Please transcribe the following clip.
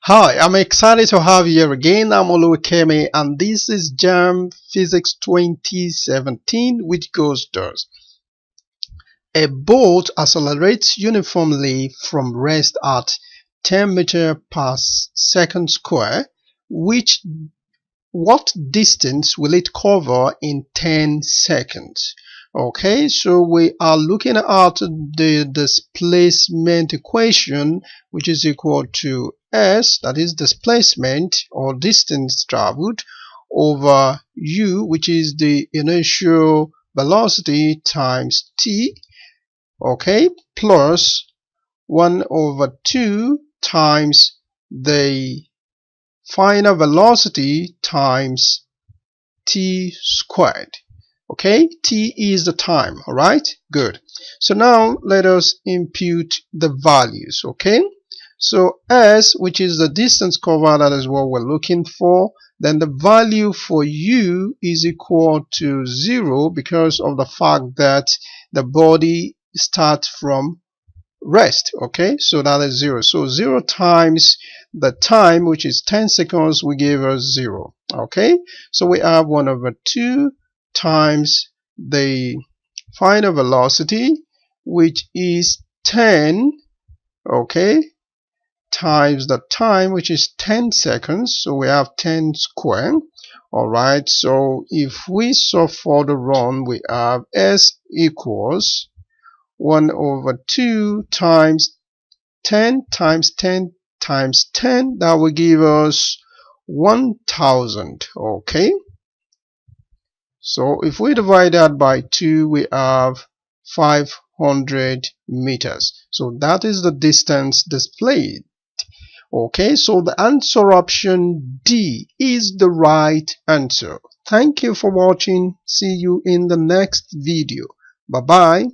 Hi, I'm excited to have you here again. I'm Oluwakemi and this is JAMB Physics 2017, which goes thus. A bolt accelerates uniformly from rest at 10 meters per second square. What distance will it cover in 10 seconds? Okay, so we are looking at the displacement equation, which is equal to S, that is displacement or distance traveled, over U, which is the initial velocity, times T, okay, plus 1 over 2 times the final velocity times t squared. Okay, t is the time. All right, good. So now let us impute the values. Okay, so s, which is the distance covered, that is what we're looking for. Then the value for u is equal to 0 because of the fact that the body starts from rest. Okay, so that is 0. So 0 times the time, which is 10 seconds, will give us 0. Okay, so we have 1 over 2 times the final velocity, which is 10, okay, times the time, which is 10 seconds. So we have 10 square. All right, so if we solve for the run, we have s equals 1 over 2 times 10 times 10 times 10. That will give us 1000. Okay, so if we divide that by 2, we have 500 meters. So that is the distance displayed. Okay, so the answer option D is the right answer. Thank you for watching. See you in the next video. Bye bye.